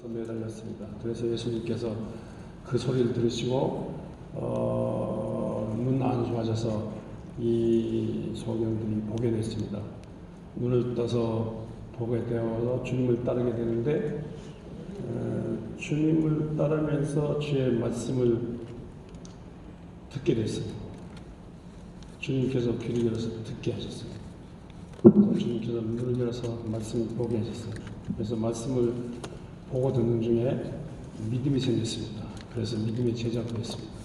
매달렸습니다. 그래서 예수님께서 그 소리를 들으시고 눈 안 좋아져서 이 소경들이 보게 됐습니다. 눈을 떠서 보게 되어서 주님을 따르게 되는데 주님을 따르면서 주의 말씀을 듣게 됐어요. 주님께서 귀를 열어서 듣게 하셨어요. 주님께서 눈을 열어서 말씀을 보게 하셨어요. 그래서 말씀을 보고 듣는 중에 믿음이 생겼습니다. 그래서 믿음의 제자가 됐습니다.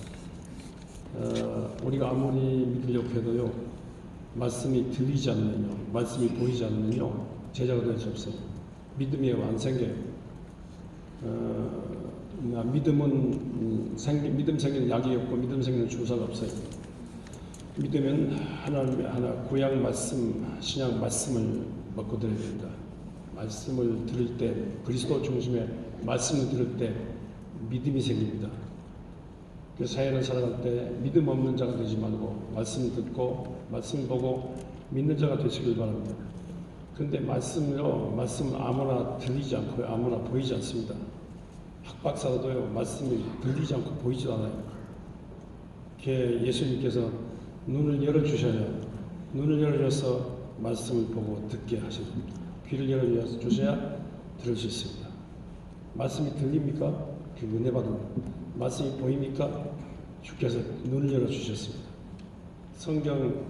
우리가 아무리 믿으려고 해도요, 말씀이 들리지 않으면요, 말씀이 보이지 않으면요, 제자가 될 수 없어요. 믿음이 안 생겨요. 믿음 생기는 약이 없고 믿음 생기는 주사가 없어요. 믿으면 하나 구약 말씀, 신약 말씀을 먹고 들어야 됩니다. 말씀을 들을 때, 그리스도 중심의 말씀을 들을 때 믿음이 생깁니다. 그래서 사회를 살아갈 때 믿음 없는 자가 되지 말고 말씀 듣고 말씀 보고 믿는 자가 되시길 바랍니다. 그런데 말씀 아무나 들리지 않고 아무나 보이지 않습니다. 학박사도요, 말씀이 들리지 않고 보이지도 않아요. 예수님께서 눈을 열어주셔야, 눈을 열어줘서 말씀을 보고 듣게 하십니다. 귀를 열어주셔야 들을 수 있습니다. 말씀이 들립니까? 그 은혜 받은 말씀이 보입니까? 주께서 눈을 열어주셨습니다. 성경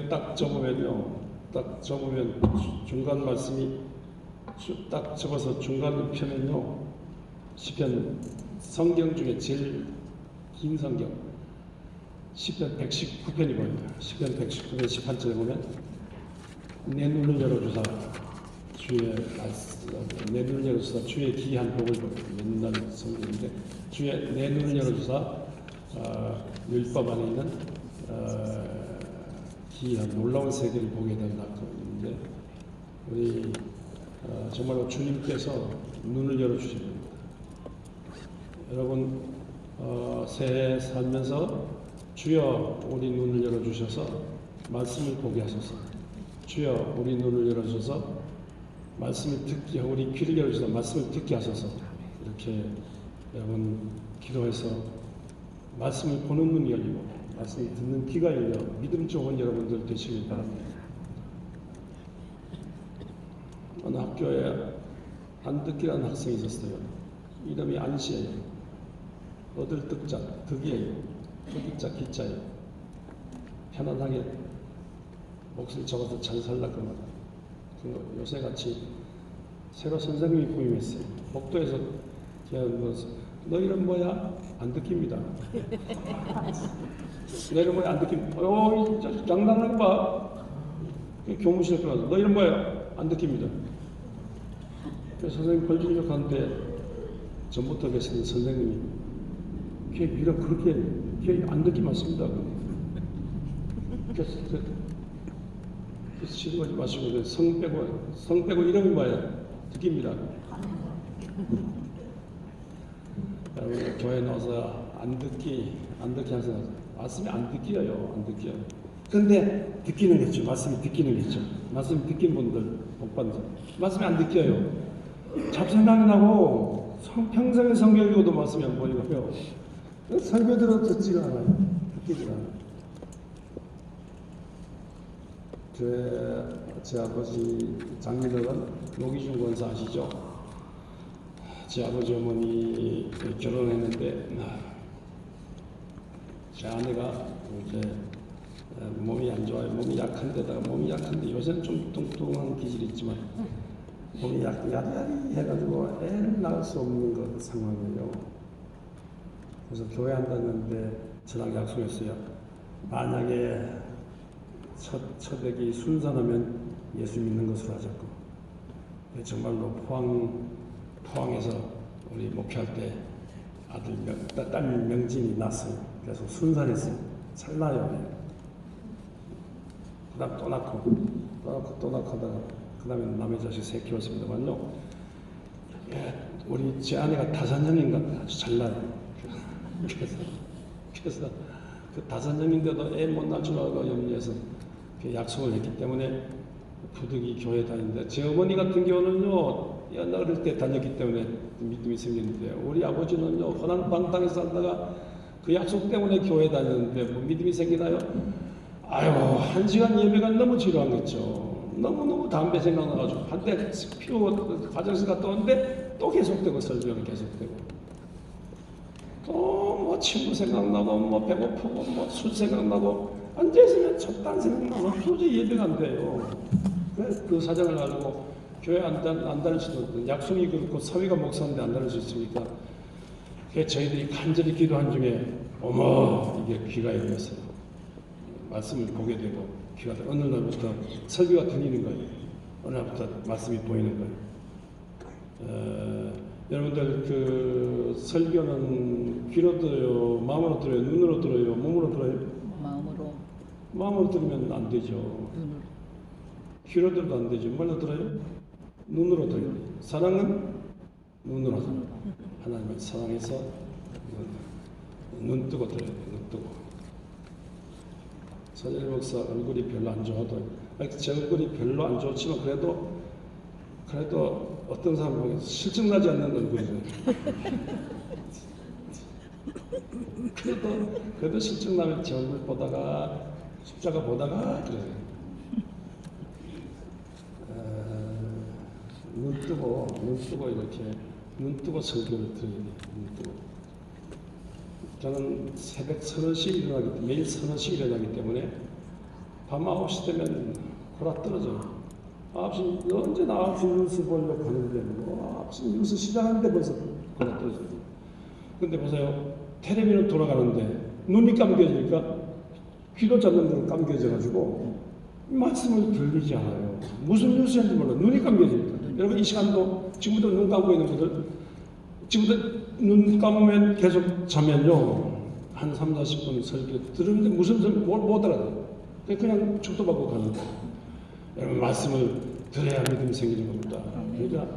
딱 접으면요, 딱 접으면 중간 말씀이 딱 접어서 중간을 펴면요, 시편 성경 중에 제일 긴 성경 시편 119편이 보입니다. 시편 119편 18절에 보면 내 눈을 열어주사 내 눈을 열어주사 주의 기이한 복을 맨날 성경인데 내 눈을 열어주사 율법 안에 있는 기이한 놀라운 세계를 보게 된다고 있는데 우리 정말로 주님께서 눈을 열어주셔야 됩니다. 여러분 새해 살면서 주여 우리 눈을 열어주셔서 말씀을 보게 하소서. 주여 우리 눈을 열어주셔서 말씀을 듣게 하고 우리 귀를 열어주셔서 말씀을 듣게 하소서. 이렇게 여러분 기도해서 말씀을 보는 눈이 열리고 말씀을 듣는 귀가 열려 믿음 좋은 여러분들 되시길 바랍니다. 어느 학교에 안듣기라는 학생이 있었어요. 이름이 안씨예요. 얻을 득자, 득이에요. 득자, 기자예요. 편안하게 목소리 적어서 잘 살라고 말이야. 요새같이 새로 선생님이 부임했어요. 복도에서 너 이름 뭐야? 안 듣깁니다. 너 이름 뭐야? 안 듣깁니다. 장난하는 거 봐. 교무실에 들어가서 너 이름 뭐야? 안 듣깁니다. 그래서 선생님 벌주려고 하는데 전부터 계시는 선생님이 걔 이름 그렇게 걔 안 듣기 맞습니다. 그래서 시도하지 마시고 성 빼고 이름이 뭐야? 듣깁니다. 여러분 교회 나와서 안 듣기 하세요. 말씀이 안 듣기요. 안 듣기요. 근데 듣기는 겠죠. 말씀이 듣기는 겠죠. 말씀이 듣긴 분들 복받는 사람. 말씀이 안 듣기요. 잡생각이 나고 평생의 성경 읽어도 말씀이 안 보이고요. 설교 들어도 듣지가 않아요. 듣기지가 않아요. 제 아버지 장민호는 노기중 권사 아시죠? 제 아버지 어머니 결혼했는데 제 아내가 이제 몸이 안 좋아요. 몸이 약한데 요새는 좀 뚱뚱한 기질이 있지만 몸이 야리야리 해가지고 애를 낳을 수 없는 그 상황이에요. 그래서 교회 한다는데 저랑 약속했어요. 만약에 첫 애기 순산하면 예수 믿는 것으로 하자고. 정말로 포항에서 우리 목회할 때 딸 명진이 났어요. 그래서 순산했어요. 찰나요. 그 다음 또 낳고 하다가 그 다음에 남의 자식 셋 키웠습니다만요. 우리 제 아내가 다산형인가 아주 잘나요. 그래서 그 다산형인데도 애 못 낳을 줄 알고 염려해서 약속을 했기 때문에 부득이 교회 다니는데 제 어머니 같은 경우는요 어릴 때 다녔기 때문에 믿음이 생겼는데 우리 아버지는요 허난 방탕에 살다가 그 약속 때문에 교회 다녔는데 뭐 믿음이 생기나요? 아유 1시간 예배가 너무 지루한 거죠. 너무너무 담배 생각나가지고 한때 피우고 화장실 갔다 오는데 또 계속되고 설교는 계속되고 또 뭐 친구 생각나고 뭐 배고프고 뭐 술 생각나고 앉아있으면 저딴 생각나고 도저히 예배가 안 돼요. 그 사정을 가지고 교회 안 다닐 수도 없고 약속이 그렇고 사위가 목사인데 안 다닐 수 있으니까 저희들이 간절히 기도한 중에 어머 이게 귀가 열렸어요. 말씀을 보게 되고 귀가 어느 날부터 설교가 들리는 거예요. 어느 날부터 말씀이 보이는 거예요. 여러분들 그 설교는 귀로 들어요, 마음으로 들어요, 눈으로 들어요, 몸으로 들어요? 마음으로 들으면 안 되죠. 귀로 들어도 안 되죠. 뭘로 들어요? 눈으로 들어요. 사랑은 눈으로 들어요. 하나님을 사랑해서 눈 뜨고 들어야 돼요. 눈 뜨고. 서재일 목사 얼굴이 별로 안 좋아도 제 얼굴이 별로 안 좋지만 그래도 어떤 사람 보면 실증나지 않는 얼굴이에요. 그래도 실증나면 제 얼굴 보다가 십자가 보다가 그래요. 눈 뜨고 이렇게 눈 뜨고 설교를 들어야 돼요. 눈 뜨고. 저는 새벽 3:00씩 매일 3:00씩 일어나기 때문에 밤 9시 되면 골아 떨어져요. 9시 언제나 9시 뉴스 보려고 하는데 9시 뉴스 시작하는데 벌써 골아 떨어져요. 근데 보세요. 텔레비는 돌아가는데 눈이 감겨지니까 귀로 잡는 대로 감겨져가지고 말씀을 들리지 않아요. 무슨 뉴스인지 몰라. 눈이 감겨지니까. 여러분 이 시간도 지금부터 눈 감고 있는 분들 지금부터 눈 감으면 계속 자면요 한 30-40분 설교 들으는데 무슨 설교 못 알아요. 그냥 축도받고 가는 거예요. 여러분 말씀을 들어야 믿음이 생기는 겁니다. 그러니까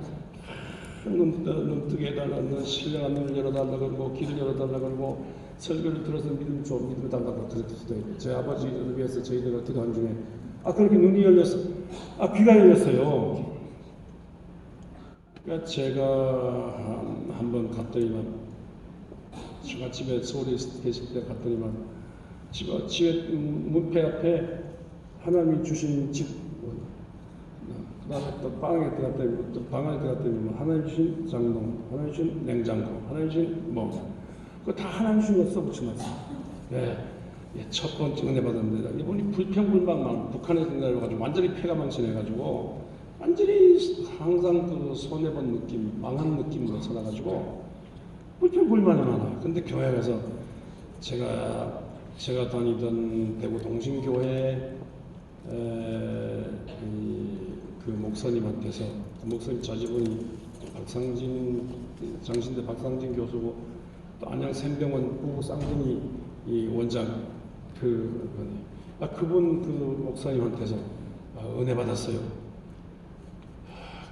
눈 뜨게 해달라고 신령한 눈을 열어달라고 그러고 귀를 열어달라고 그러고 설교를 들어서 믿음을 달라고 그렇게 기도해요. 제 아버지를 위해서 저희들가 기도한 중에 그렇게 눈이 열렸어. 귀가 열렸어요. 그러니까 제가 한번 갔더니만 제가 집에 서울에 계실 때 갔더니만 집에 문패 앞에 하나님이 주신 집 그다음에 또 방에 들어갔더니 또 방 안에 들어갔더니 하나님 주신 장롱, 하나님 주신 냉장고, 하나님 주신 그거 다 하나님 주신 거 써붙여놨어요. 첫 번째 은혜 받았는데 이번이 불평불만만 북한에서 내려가지고 완전히 폐가 망신해가지고 완전히 항상 그 손해본 느낌, 망한 느낌으로 살아가지고 불평불만이 많아요. 근데 교회 가서 제가 다니던 대구 동신교회 그 목사님한테서 그 목사님 자제분이 장신대 박상진 교수고 또 안양 샘병원 부부 쌍둥이 이 원장 그분 그 목사님한테서 은혜 받았어요.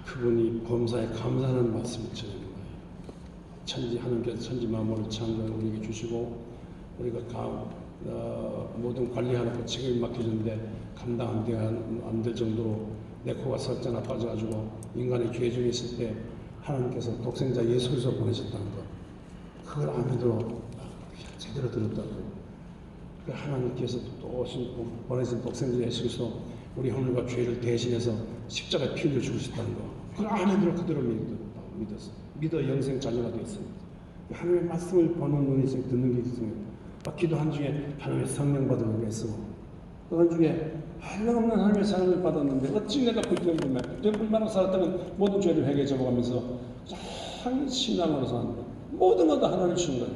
그분이 범사에 감사하는 말씀을 전하는 거예요. 하나님께서 천지 만물을 창조해 우리에게 주시고 우리가 모든 관리하라고 책임을 맡겨주는데 감당 안 될 정도로 내 코가 설자나 빠져가지고 인간의 죄 중에 있을 때 하나님께서 독생자 예수 그리스도 보내셨다는 것. 그걸 아멘으로 제대로 들었다고. 하나님께서 또 보내신 독생자 예수 그리스도 우리 허물과 죄를 대신해서 십자가에 피 흘려 죽으셨다는 거. 그걸 아멘으로 그대로 믿었어. 믿어 영생 자녀가 되었습니다. 하나님의 말씀을 보는 눈이 있으면 듣는 게 있습니다. 기도한 중에 하나님의 성령 받은 게 있어. 또 한 중에 한없는 하나님의 사랑을 받았는데 어찌 내가 불평불만하고 살았다면 모든 죄를 회개해 접어가면서 참 신앙으로 사는데 모든 것 다 하나님 주신 거예요.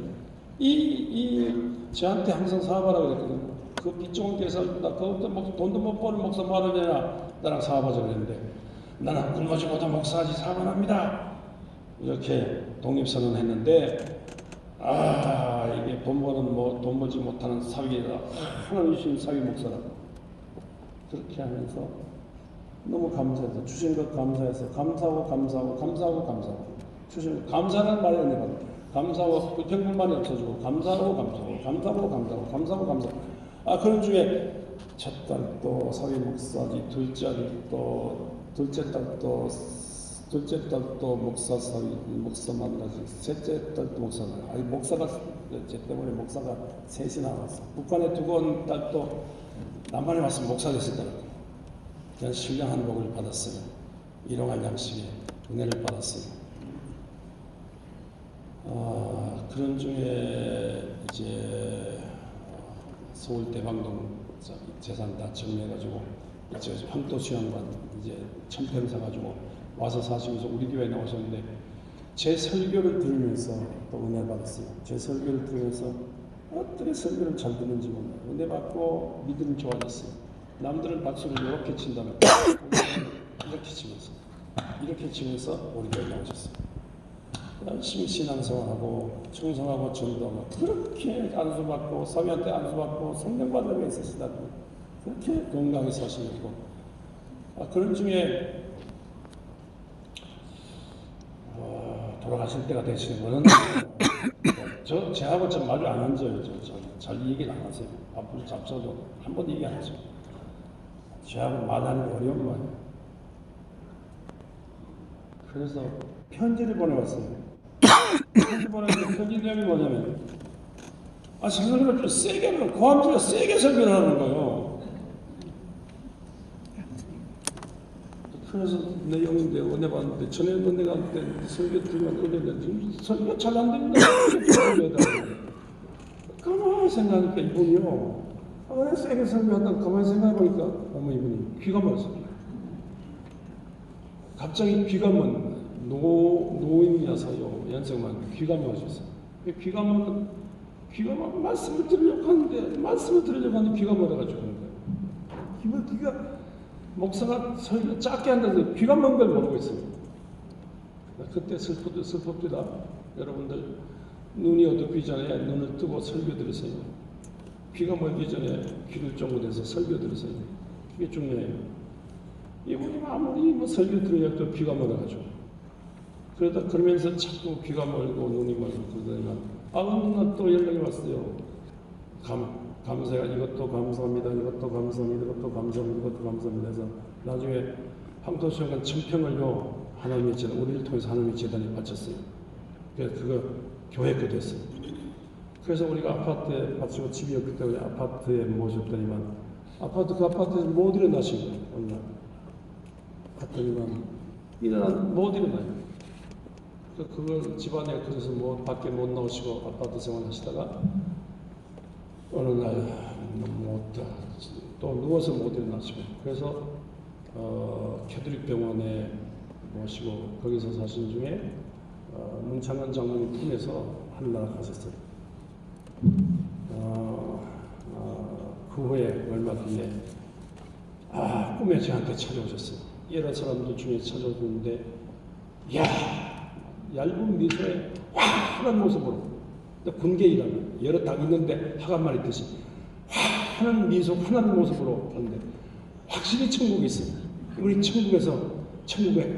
저한테 항상 사업하라고 그랬거든요. 그 빚 좋은 교회 살다 그것도 돈도 못 버는 목사 뭐 하느냐 나랑 사업하자 그랬는데 나는 굶어지 못한 목사하지 사업 안 합니다. 이렇게 독립선언했는데 이게 돈 벌지 못하는 사위다. 하나님 주신 사위 목사라고. 그렇게 하면서 너무 감사해서 주신 것 감사해서 감사하고 주신 감사라는 말이 내가 감사하고 불평불만이 없어지고 감사하고 그런 중에 첫 딸 또 사위 목사지 둘째 딸 또 둘째 딸도 목사 만나서 셋째 딸도 목사가 아니 목사가 제 때문에 목사가 셋이 나왔어. 북한에 두고 온 딸도 남한에 와서 목사 됐었더라고. 그냥 신령한 복을 받았어요. 일용할 양식에 은혜를 받았어요. 그런 중에 이제 서울 대방동 재산 다 정리해가지고 이제 황토수양관 이제 천평 사가지고 와서 사시면서 우리 교회에 나오셨는데 제 설교를 들으면서 또 은혜 받았어요. 제 설교를 들으면서 어떻게 설교를 잘 듣는지 몰라요. 은혜 받고 믿음이 좋아졌어요. 남들은 박수를 이렇게 친다면 이렇게 치면서 우리 교회에 나오셨어요. 열심히 신앙생활하고 충성하고 전도하고 그렇게 안수받고 사위한테 안수받고 성령받으며 있으시다고 그렇게 건강히 사시고 그런 중에 돌아가실 때가 되시는 거는 저하고 좀 마주 안 앉아요. 잘 얘기를 안 하세요. 앞으로 잡숴도 한 번 얘기 안 하죠. 저하고 말하는 게 어려운 거예요. 그래서 편지를 보내왔어요. 편지 보내는데 편지 내용이 뭐냐면 설교를 좀 세게 하면 고함지가 세게 설교를 하는 거예요. 그래서 내용인데 은혜 받는데 전에 은혜가 때 설교 들으면 은혜인데 설교 잘 안 됩니다. 가만히 생각하니까 이분이요. 왜 세게 설교한다고 가만히 생각해보니까 어머 이분이 귀가 멀었어요. 갑자기 귀가 먼 노인이라서요. 연세만 귀가 멀어졌어요. 귀가 멀 말씀을 들으려고 하는데 귀가 멀어가지고 그런 거예요. 귀가 목사가 설교 짧게 한다고 귀가 먼 걸 모르고 있어요. 그때 슬픕니다. 여러분들 눈이 어둡기 전에 눈을 뜨고 설교 들으세요. 귀가 멀기 전에 귀를 쫑긋해서 설교 들으세요. 그게 중요해요. 이분이 아무리 설교 들으려도 귀가 멀어가지고 그러면서 자꾸 귀가 멀고 눈이 멀고 그러다가 누나 또 연락이 왔어요. 감사해요. 이것도 감사합니다. 이것도 감사합니다. 이것도 감사합니다. 이것도 감사합니다. 해서 나중에 황토수양관 천평을요 하나님의 재단 우리를 통해서 하나님의 재단에 바쳤어요. 그래서 그거 교회 거 됐어요. 그래서 우리가 아파트에 바치고 집이 없기 때문에 아파트에 모셨더니만 그 아파트에서 못 일어나신 거예요. 어느 날 갔더니만 못 일어나요. 그걸 집안에 그래서 밖에 못 나오시고 아파트 생활 하시다가 어느 날 또 누워서 못 일어나시고 그래서 캐톨릭 병원에 모시고 거기서 사신 중에 문창원 장로님 품에서 하늘나라 가셨어요. 그 후에 얼마 뒤에 꿈에 저한테 찾아오셨어요. 여러 사람들 중에 찾아오셨는데 얇은 미소에 환한 모습으로 군계이라는 여러 당 있는데 화관만 있듯이 환한 미소 환한 모습으로 하는데 확실히 천국이 있어요. 우리 천국에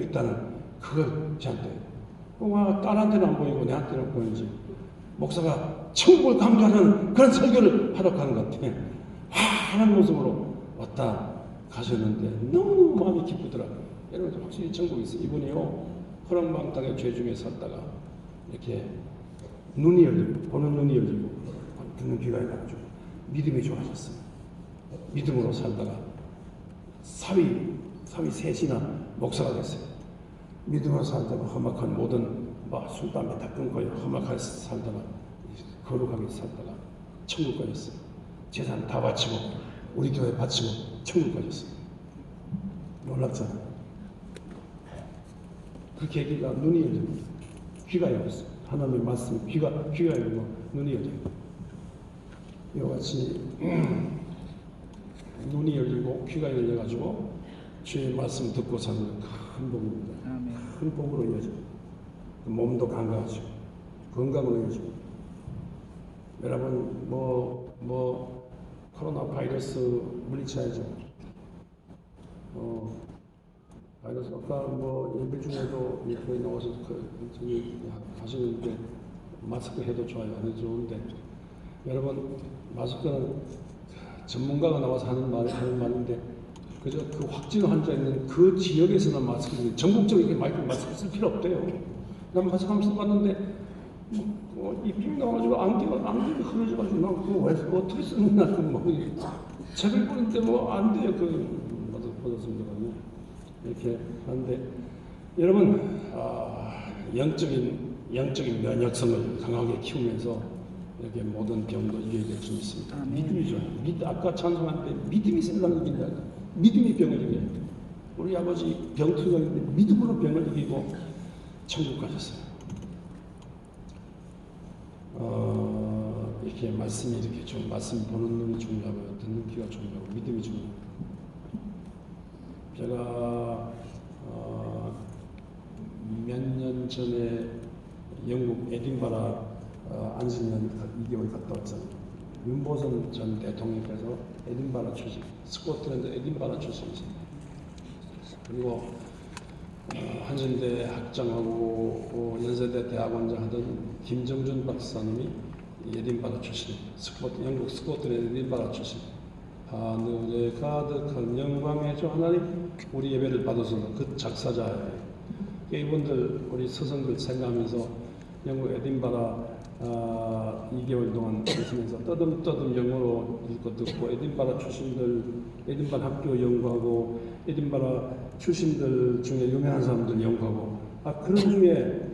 있다는 그걸 저한테 딸한테는 안 보이고 내한테는 보이는지 목사가 천국을 강조하는 그런 설교를 하러 가는 것 같아. 환한 모습으로 왔다 가셨는데 너무 마음이 기쁘더라고요. 여러분 확실히 천국이 있어요. 이분이요 허랑방탕의 죄 중에 살다가 이렇게 눈이 열리고 보는 눈이 열리고 듣는 귀가 열려가지고 믿음이 좋아졌어요. 믿음으로 살다가 사위 셋이나 목사가 됐어요. 믿음으로 살다가 험악한 모든 술, 담배 다 끊고요. 험악하게 살다가 거룩하게 살다가 천국 가졌어요. 재산 다 바치고 우리 교회 바치고 천국 가졌어요. 놀랍잖아요. 그 계기가 눈이 열리고 귀가 열렸어요. 하나님의 말씀 귀가 열리고 눈이 열리고 이와 같이 눈이 열리고 귀가 열려가지고 주의 말씀 듣고 사는 큰 복입니다. 큰 복으로 이어져요. 몸도 건강하시고 건강으로 이어지고 여러분 코로나 바이러스 물리쳐야죠. 바이러스 아까 예배 중에도 이렇게 나와서 저기 하시는데 마스크 해도 좋아요. 안 해도 좋은데 여러분 마스크는 전문가가 나와서 하는 말인데 그저 그 확진 환자 있는 그 지역에서는 마스크를 전국적으로 마스크 쓸 필요 없대요. 난 마스크 한번 써봤는데 입김 나와가지고 안경이 흐려져가지고 난 그거 왜 어떻게 쓰느냐 책을 보는데 안 돼요. 받았습니다. 이렇게 하는데 여러분 영적인 면역성을 강하게 키우면서 이렇게 모든 병도 이겨야 될 수 있습니다. 믿음이죠. 아까 찬송할 때 믿음이 세상을 이긴다. 믿음이 병을 이겨요. 우리 아버지 병투성인데 믿음으로 병을 이기고 천국 가셨어요. 이렇게 말씀이 이렇게 좀 말씀 보는 눈이 중요하고요. 듣는 귀가 중요하고 믿음이 중요해요. 제가 몇 년 전에 영국 에딘버라 안식년 2개월 갔다 왔잖아요. 윤보선 전 대통령께서 에딘버라 출신, 스코틀랜드 에딘버라 출신이세요. 그리고 한신대 학장하고 연세대 대학원장 하던 김정준 박사님이 에딘버라 출신, 영국 스코틀랜드 에딘버라 출신. 하늘에 가득한 영광의 주 하나님, 우리 예배를 받아서 그 작사자예요. 이분들 우리 스승들 생각하면서 영국 에딘버라 2개월 동안 있으면서 떠듬떠듬 영어로 읽고 듣고 에딘버라 출신들, 에딘버라 학교 연구하고 에딘버라 출신들 중에 유명한 사람들 연구하고 그런 중에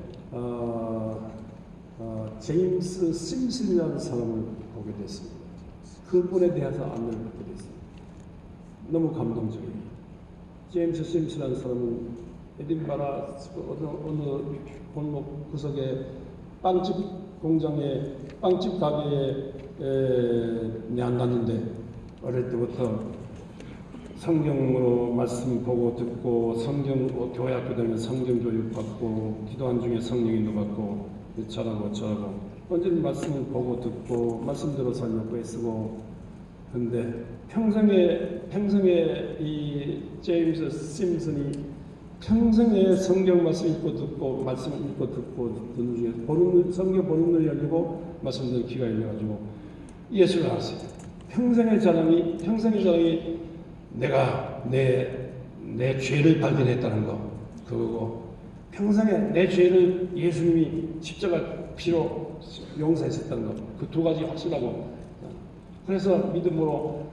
제임스 심슨이라는 사람을 보게 됐습니다. 그분에 대해서 안내를 받게 됐어요. 너무 감동적이에요. 제임스 심슨이라는 사람은 에딘버라 어느 골목 구석에 빵집 공장에 빵집 가게에 내안났는데 어릴 때부터 성경으로 말씀 보고 듣고 교회 학교 다니면 성경 교육 받고 기도한 중에 성령 인도 받고 저라고 언제든 말씀을 보고 듣고 말씀대로 살려고 애쓰고 근데 평생에 이 제임스 심슨이 평생에 성경 말씀 읽고 듣고 말씀을 읽고 듣고 듣는 중에 성경 보는 눈이 열리고 말씀 듣는 귀가 열려가지고 예수를 알았어요. 평생의 자랑이 내가 내 죄를 발견했다는 거 그거고 평생에 내 죄를 예수님이 십자가 피로 용서했었다는 거 그 두 가지 확실하고 그래서 믿음으로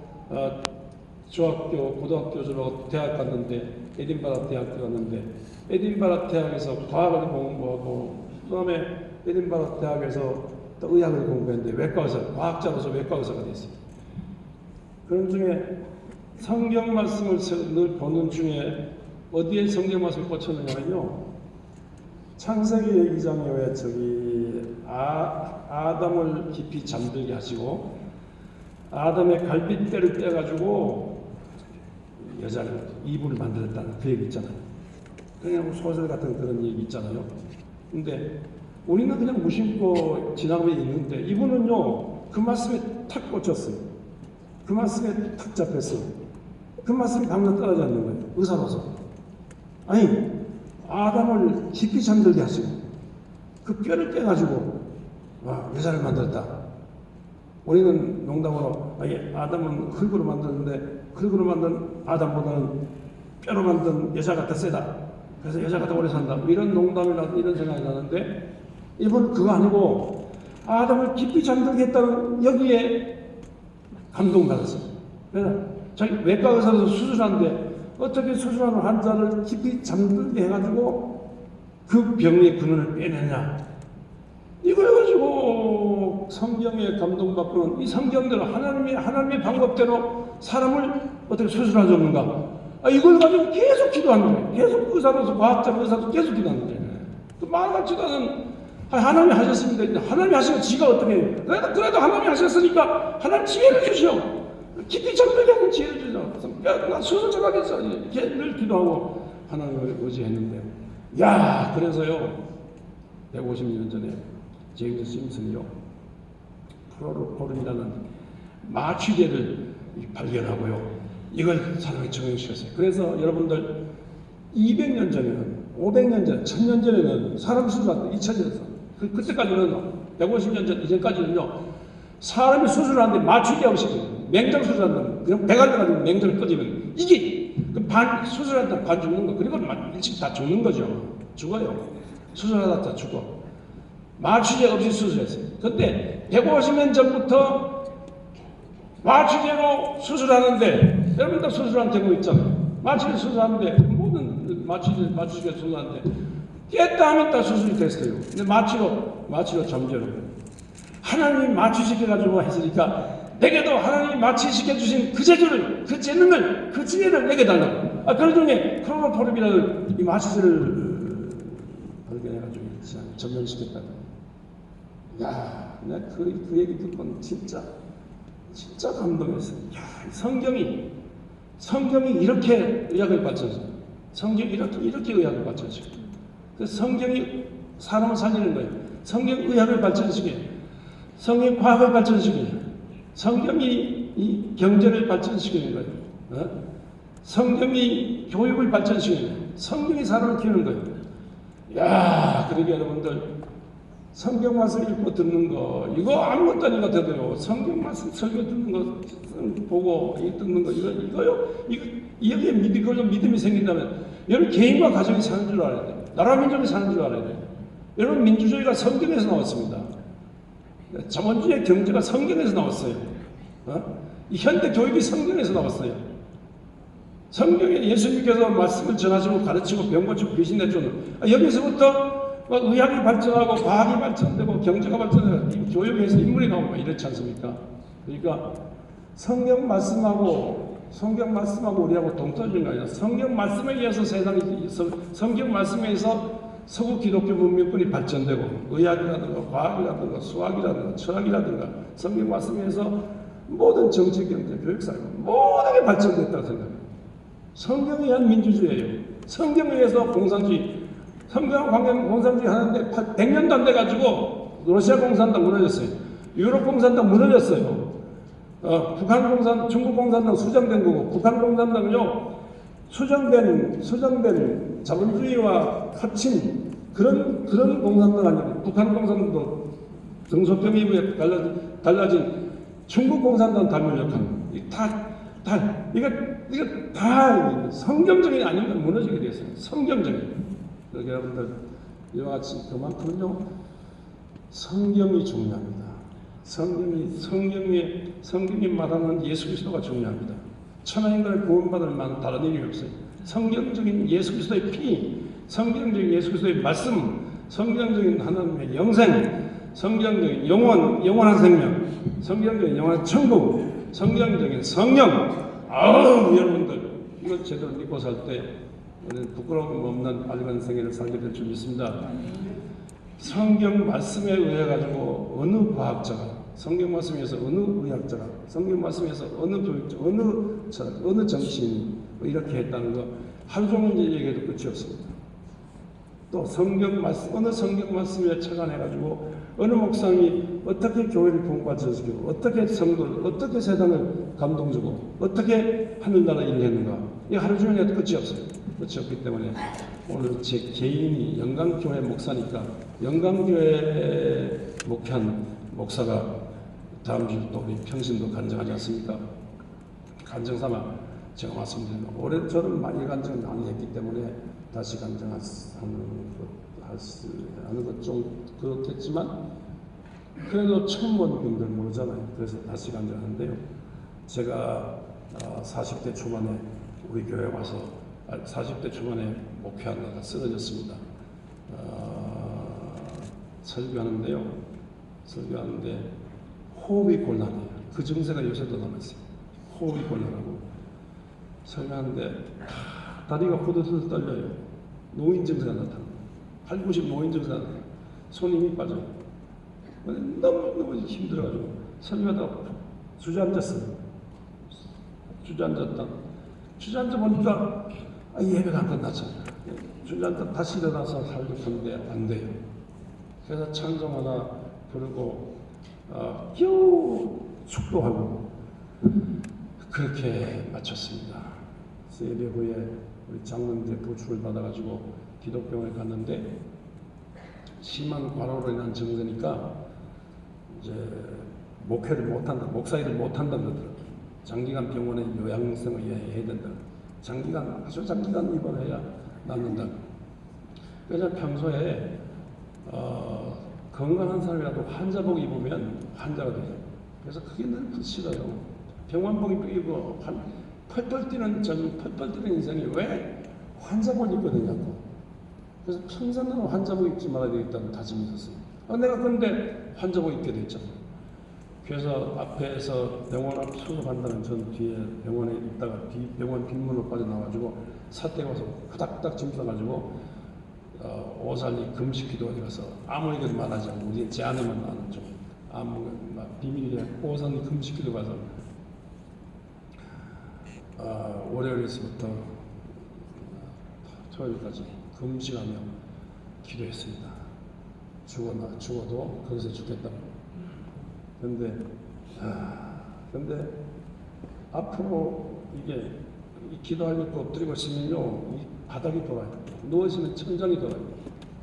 중학교, 고등학교 졸업하고 대학 갔는데 에딘버라 대학교 갔는데 에딘버라 대학에서 과학을 공부하고 그다음에 에딘버라 대학에서 또 의학을 공부했는데 외과의사, 과학자로서 외과의사가 됐어요. 그런 중에 성경 말씀을 늘 보는 중에 어디에 성경 말씀을 꽂혔느냐면요. 창세기 2장에 왜 아담을 깊이 잠들게 하시고 아담의 갈빗대를 떼가지고 여자를 이불을 만들었다는 그 얘기 있잖아요. 그냥 소설 같은 그런 얘기 있잖아요. 근데 우리는 그냥 무심코 지나가면 있는데 이분은요 그 말씀에 탁 꽂혔어요. 그 말씀에 탁 잡혔어요. 그 말씀이 방금 떨어지 않는 거예요. 의사로서. 아니 아담을 깊이 잠들게 하시고 그 뼈를 떼가지고 여자를 만들었다. 우리는 농담으로 아담은 흙으로 만드는데 흙으로 만든 아담보다는 뼈로 만든 여자가 더 세다. 그래서 여자가 더 오래 산다. 이런 농담이나 이런 생각이 나는데 이번은 그거 아니고 아담을 깊이 잠들게 했다는 여기에 감동받았어요. 그래서 자기 외과 의사로서 수술하는데 어떻게 수술하는 환자를 깊이 잠들게 해가지고 그 병의 근원을 빼내냐. 이걸 가지고 성경에 감동받고는 이 성경대로 하나님의 방법대로 사람을 어떻게 수술할 수 없는가? 이걸 가지고 계속 기도하는 거예요. 계속 의사로서 과학자 의사도 계속 기도하는 거예요. 그 말 같지도 않은 하나님이 하셨습니다. 하나님이 하시면 지가 어떻게 해요? 그래도 하나님이 하셨으니까 하나님 지혜를 주시오. 깊이 잠들게 하는 지혜를 주시오. 나 수술 잘하겠어. 이렇게 늘 기도하고 하나님을 의지했는데 그래서요 150년 전에 제임스 심슨이요 프로르포름이라는 마취제를 발견하고요 이걸 사람에게 적용시켰어요. 그래서 여러분들 200년 전에는 500년 전, 1000년 전에는 사람 수술할 때 2000년 그때까지는 150년 전 이전까지는요 사람이 수술하는데 마취제 없이 맹장 수술한다면 그냥 배가 돼가지고 맹장을 꺼지면 이게 수술하다 반 죽는 거. 그리고 일찍 다 죽는 거죠. 죽어요. 수술하다 다 죽어. 마취제 없이 수술했어요. 근데 150년 전부터 마취제로 수술하는데, 여러분도 수술한 경우 있잖아요. 마취제 수술하는데, 모든 마취제 수술하는데, 깼다 하면 다 수술이 됐어요. 근데 마취로 점제로. 하나님이 마취시켜가지고 했으니까, 내게도 하나님이 마취시켜주신 그 재주를, 그 재능을, 그 지혜를 내게 달라고. 그 중에 크로노포름이라는 이 마취제를 발견해가지고 점령시켰다고. 야, 내가 그 얘기 듣고는 진짜 감동했어요. 야, 성경이 이렇게 의학을 발전시켜. 성경이 이렇게 의학을 발전시켜. 그 성경이 사람을 살리는 거예요. 성경이 의학을 발전시켜요. 성경이 과학을 발전시켜요. 성경이 이 경제를 발전시키는 거예요. 성경이 교육을 발전시키는 거예요. 성경이 사람을 키우는 거예요. 야, 그러게 여러분들 성경 말씀 읽고 듣는 거 이거 아무것도 아닌 것 같아도요. 성경 말씀 설교 듣는 거 보고 듣는 거 이거요. 여기에 믿음이 생긴다면 여러분 개인과 가정이 사는 줄 알아야 돼요. 나라 민족이 사는 줄 알아야 돼요. 여러분 민주주의가 성경에서 나왔습니다. 자본주의 경제가 성경에서 나왔어요. 이 현대 교육이 성경에서 나왔어요. 성경에 예수님께서 말씀을 전하시고 가르치고 병 고치고 귀신 내주는 여기서부터 의학이 발전하고 과학이 발전되고 경제가 발전되고 교육에서 인물이 나오고 이렇지 않습니까? 그러니까 성경 말씀하고 우리하고 동떨어진 거 아니라 성경 말씀에 의해서 성경 말씀에 의해서 서구 기독교 문명권이 발전되고 의학이라든가 과학이라든가 수학이라든가 철학이라든가 성경 말씀에 의해서 모든 정치, 경제, 교육, 사회 모든 게 발전됐다고 생각해요. 성경에 의한 민주주의예요. 성경에 의해서 공산주의 성경 관계는 공산주의 하는데 100년도 안 돼가지고 러시아 공산당 무너졌어요. 유럽 공산당 무너졌어요. 중국 공산당 수정된 거고 북한 공산당은요 수정된 자본주의와 합친 그런 공산당 아니고 북한 공산당도 등소평의부에 달라진 중국 공산당 닮은 이거 다 성경적인 아니면 무너지게 되었어요. 성경적인. 그러니까 여러분들 이와 같이 그만큼요 성경이 중요합니다. 성경이 말하는 예수 그리스도가 중요합니다. 천하인간을 구원받을 만한 다른 일이 없어요. 성경적인 예수 그리스도의 피, 성경적인 예수 그리스도의 말씀, 성경적인 하나님의 영생, 성경적인 영원한 생명, 성경적인 영원한 천국, 성경적인 성령. 여러분들 이거 제대로 믿고 살 때 우리는 부끄러움 없는 밝은 생애를 살게 될 줄 믿습니다. 성경 말씀에 의해 가지고 어느 과학자가, 성경 말씀에서 어느 의학자가, 성경 말씀에서 어느 교육자, 어느 철학, 어느 정치인이 이렇게 했다는 거 하루 종일 얘기해도 끝이 없습니다. 또 어느 성경 말씀에 착안해 가지고 어느 목사님이 어떻게 교회를 부흥발전시키고 어떻게 성도를 어떻게 세상을 감동주고 어떻게 하늘나라 일을 했는가 이 하루 종일 해도 끝이 없어요. 끝이 없기 때문에 오늘 제 개인이 영광교회 목사니까 영광교회 목회한 목사가 다음 주 또 우리 평신도 간증하지 않습니까? 간증삼아 제가 말씀드리는 올해 저는 많이 간증을 많이 했기 때문에 다시 간증하는 것 좀 그렇겠지만 그래도 처음 본 분들 모르잖아요. 그래서 다시 간증하는데요. 제가 40대 초반에 우리 교회 와서 40대 초반에 목회하다가 쓰러졌습니다. 설교하는데 호흡이 곤란해요. 그 증세가 요새도 남아있어요. 호흡이 곤란하고 설교하는데 다리가 후들후들 떨려요. 노인 증세가 나타납니다. 80, 90 노인 증세가 나타납니다. 손이 힘이 빠져요. 너무 힘들어가지고 설교하다가 주저앉았어요. 주저앉아 보니까 예배가 안 끝났잖아요. 주저앉아 다시 일어나서 살려는데 안 돼요. 그래서 찬송 하나 부르고 겨우 축도하고 그렇게 마쳤습니다. 예배 후에 우리 장로님들 도출을 받아가지고 기독병원에 갔는데 심한 과로로 인한 증세니까 이제 목사일을 못한다는 거더라고요. 장기간 병원에 요양생을 해야 된다. 아주 장기간 입원해야 낫는다. 그래서 평소에 건강한 사람이라도 환자복 입으면 환자가 돼요. 그래서 그게 늘 싫어요. 병원복 입고 펄펄 뛰는 인생이 왜 환자복 입고 되냐고. 그래서 평생은 환자복 입지 말아야 되겠다는 다짐이 있었어요. 내가 그런데 환자복 입게 됐죠. 그래서 앞에서 병원 앞 수술한다는 전 뒤에 병원에 있다가 병원 뒷문으로 빠져나와가지고 사태가 와서 후닥후닥 짐 싸가지고 오산리 금식기도에 가서 아무에게도 말하지 않고 우리 제 안에만 아는 좀 아무 비밀리에 오산리 금식기도 가서 월요일에서부터 토요일까지 금식하며 기도했습니다. 죽어도 거기서 죽겠다고. 근데 앞으로 이게 기도할 때 엎드리고 있으면요, 이 바닥이 돌아요. 누워있으면 천장이 돌아요.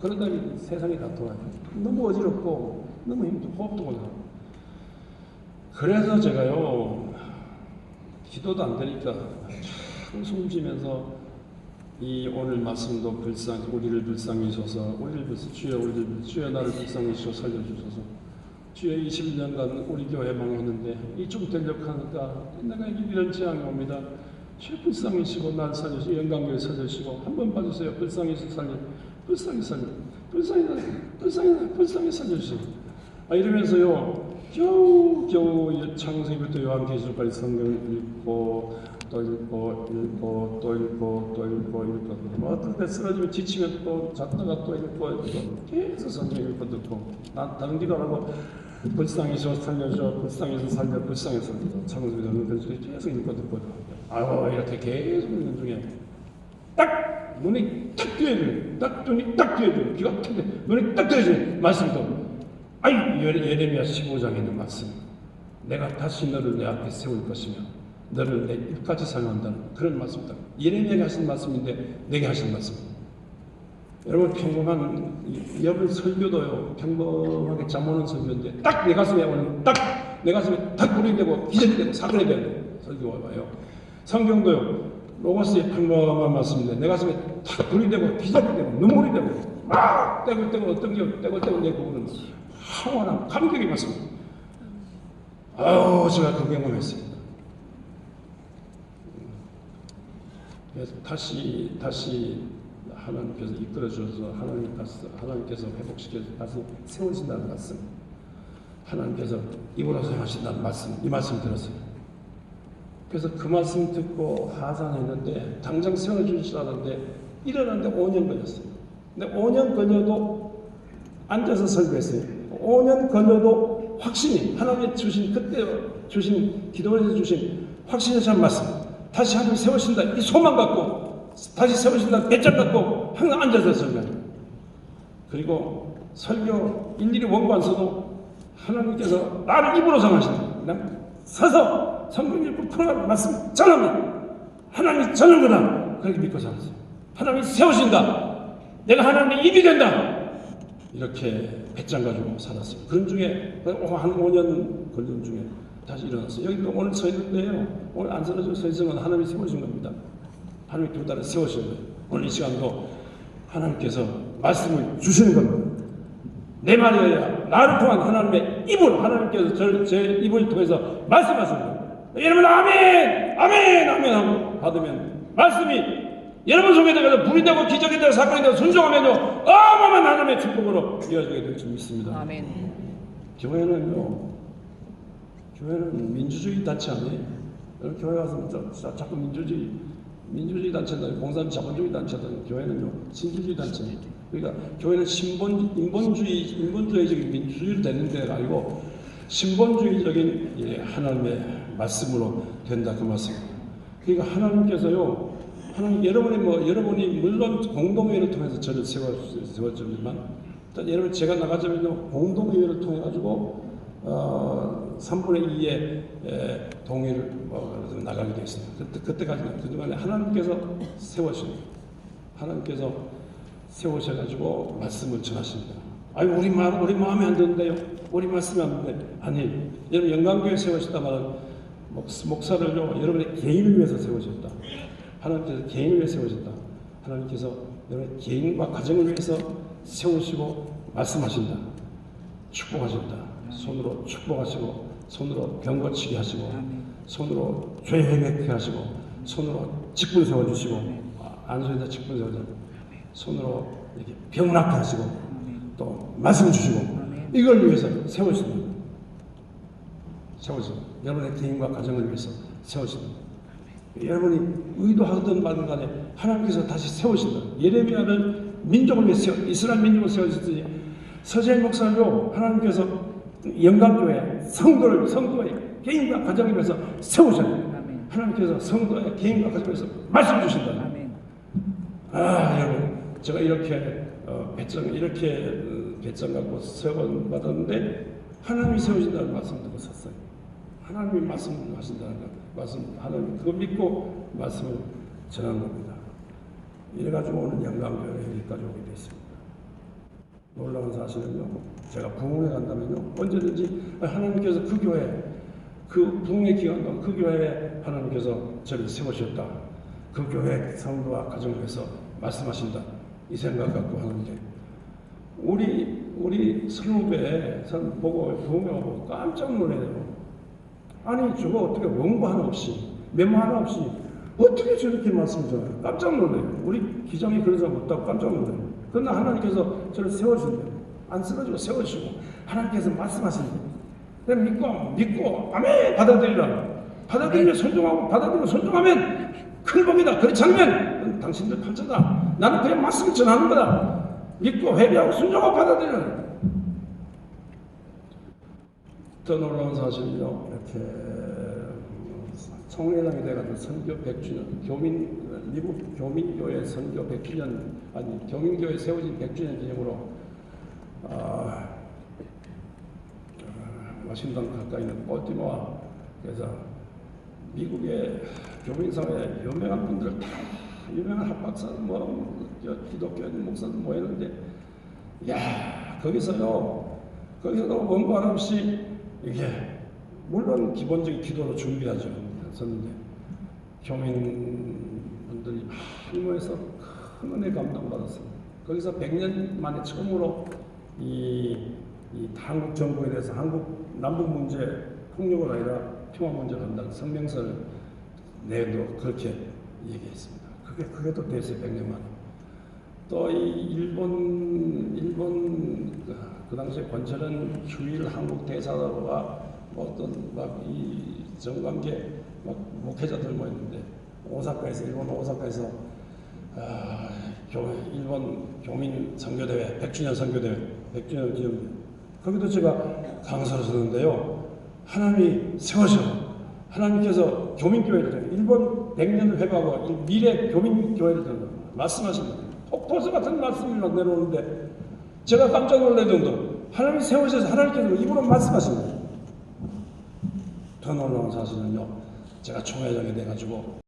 그러다 세상이 다 돌아요. 너무 어지럽고 너무 힘들고 호흡도 못하고. 그래서 제가요, 기도도 안 되니까 참 숨쉬면서 이 오늘 말씀도 우리를 불쌍히 주셔서 주여 나를 불쌍히 주셔서 살려주셔서 주여 21년간 우리 교회 망했는데 이좀 되력하니까 내가 이런 재앙이 옵니다. 주여 불쌍히 시고 날 살려주시고 영광교회 살려주시고 한번 봐주세요. 불쌍히 살려주시고 이러면서요 겨우 창세기부터 요한계시록까지 성경을 읽고 또 읽고 어떤 때 쓰러지면 지치면 또 잤다가 또 읽고 계속 성경 읽고 듣고 난 다른 기도 안 하고 불쌍해서 살려줘 불쌍해서 살려 창세기는 그래서 계속 읽고 듣고 이렇게 계속 읽는 중에 딱 눈이 딱 뜨여져요. 눈이 딱 뜨여져요. 귀가 탁 눈이 딱 뜨여져요. 말씀도 예레미야 15장에 있는 말씀. 내가 다시 너를 내 앞에 세울 것이며 너를 내 입까지 사용한다는 그런 말씀입니다. 예레미야가 하신 말씀인데 내게 하신 말씀입니다. 여러분 평범한 여러분 설교도요 평범하게 잠오는 설교인데 딱 내 가슴에 오는 내 가슴에 딱 불이 되고 기적이 되고 사건이 되는 설교가 와요. 성경도요 로고스의 평범한 말씀인데 내 가슴에 딱 불이 되고 기적이 되고 눈물이 되고 막 떼굴떼굴 어떤 게 떼굴떼굴 내 부분은 황홀한 감격이 맞습니다. 제가 그 경험했습니다. 그래서 다시 하나님께서 이끌어 주셔서 하나님께서 회복시켜서 다시 세우신다는 말씀, 하나님께서 입으로 사용하신다는 말씀, 이 말씀 들었어요. 그래서 그 말씀 듣고 하산했는데 당장 세워주시라는데 일어났는데 5년 걸렸어요. 근데 5년 걸려도 앉아서 설교했어요. 5년 걸려도 확신이 하나님이 그때 주신 기도에서 주신 확신의 참 말씀, 다시 하나님 세우신다 이 소망 갖고 다시 세우신다 배짱 갖고 항상 앉아서 설교해요. 그리고 설교 일일이 원고 안 써도 하나님께서 나를 입으로 정하신다. 그냥 서서 성경 읽고 풀어가는 말씀 전하면 하나님이 전한 거다. 그렇게 믿고 살았어요. 하나님이 세우신다. 내가 하나님의 입이 된다. 이렇게 배짱 가지고 살았어요. 그런 중에 한 5년 걸린 중에 다시 일어났어요. 여기 또 오늘 서 있는데요. 오늘 안 쓰러져 서 있는 건 하나님이 세우신 겁니다. 하나님이 두 달에 세우신 거예요. 오늘 이 시간도 하나님께서 말씀을 주시는 겁니다. 내 말이어야 나를 통한 하나님의 입을 하나님께서 제 입을 통해서 말씀하시는 거예요. 여러분 아멘 하고 받으면 말씀이 여러분 속에 들어가서 불이 되고 기적이 되고 사건이 되고 순종하면요 어마어마한 하나님의 축복으로 이어지게 될 줄 믿습니다. 아멘. 교회는 민주주의 단체 아니에요. 여러분 교회 가서 자꾸 민주주의 단체다, 공산 자본주의 단체다. 교회는요 신주주의 단체예요. 그러니까 교회는 인본주의적인 민주주의로 되는 데가 아니고 신본주의적인 하나님의 말씀으로 된다 그 말씀입니다. 그러니까 하나님께서요 여러분이 물론 공동회의를 통해서 저를 세웠지만 여러분 제가 나가자면요 공동회의를 통해 가지고 3분의 2의 동의를 나가게 되어 있습니다. 그때까지는 그동안에 하나님께서 세우셔가지고 말씀을 전하십니다. 우리 마음에 안 드는데요. 우리 말씀이 안 드는데 아니 여러분 영광교회 세우셨다 말은 목사를요 여러분의 개인을 위해서 세우셨다. 하나님께서 개인을 위해 세우셨다. 하나님께서 여러분 개인과 가정을 위해서 세우시고 말씀하신다. 축복하신다. 손으로 축복하시고 손으로 병 고치게 하시고 손으로 죄 회개케 하시고 손으로 직분 세워주시고 안수에다 직분 세워주시고 손으로 이렇게 병 낫게 하시고 또 말씀 주시고 이걸 위해서 세우십니다. 세우십니다. 여러분의 개인과 가정을 위해서 세우십니다. 여러분이 의도하든 말든 간에 하나님께서 다시 세우신다. 예레미야를 민족을 위해 이스라엘 민족을 세우셨으니 서재일 목사도 하나님께서 영광교회 성도의 개인과 가정을 위해서 세우셨다. 하나님께서 성도의 개인과 가정을 위해서 말씀 주신다. 여러분 제가 이렇게 배짱 갖고 세원 받았는데 하나님이 세우신다는 말씀 듣고 섰어요. 하나님이 말씀을 하신다는 것, 하나님 그거 믿고 말씀을 전한 겁니다. 이래가지고 오늘 영광교회에 여기까지 오게 됐습니다. 놀라운 사실은요, 제가 부흥회 간다면요, 언제든지 하나님께서 그 교회, 그 부흥회 기간 동안 그 교회에 하나님께서 저를 세우셨다. 그 교회 성도와 가정을 위해서 말씀하신다. 이 생각 갖고 하는데, 우리 선후배 보고 부흥회 보고 깜짝 놀래요. 아니 저거 어떻게 원고 하나 없이 메모 하나 없이 어떻게 저렇게 말씀을 전해요? 깜짝 놀래요. 우리 기장이 그러지 못하고 깜짝 놀래요. 그러나 하나님께서 저를 세워주세요. 안 쓰러지고 세워주시고 하나님께서 말씀하신대요. 믿고 아멘 받아들이라. 받아들이면 순종하고 받아들이면 순종하면 큰 복이다. 그렇지 않으면 당신들 팔자다. 나는 그냥 말씀을 전하는 거다. 믿고 회개하고 순종하고 받아들이라. 더 놀라운 사실은요, 이렇게 총회장이 돼가지고 선교 100주년, 미국 교민교회 선교 100주년, 아니, 교민교회 세워진 100주년 기념으로, 워싱턴 가까이 있는 볼티모어, 그래서 미국의 교민사회에 유명한 분들 다, 유명한 학박사, 기독교인 목사들 모였는데, 거기서도 원고 하나 없이 이게 물론 기본적인 기도로 준비하죠. 그런데 교민분들이 한 모여서 큰 은혜 감동받았습니다. 거기서 100년 만에 처음으로 이 한국 정부에 대해서 한국 남북 문제 폭력은 아니라 평화 문제를 한다는 성명서를 내도 그렇게 얘기했습니다. 그게 또 됐어요. 100년 만에. 또 이 일본 그 당시에 권철은 주일 한국 대사와 어떤 이 정관계 목회자들 모였는데 일본 오사카에서 일본 교민 선교대회 100주년 선교대회 100주년 기념 거기도 제가 강사로 썼는데요. 하나님이 세워서 하나님께서 교민교회를 일본 100년을 회복하고 미래 교민교회를 말씀하십니다. 폭포수 같은 말씀이 내려오는데 제가 깜짝 놀랄 정도 하나님이 세우셔서 하나님께서 입으로 말씀하십니다. 더 놀라운 사실은요, 제가 총회장이 돼가지고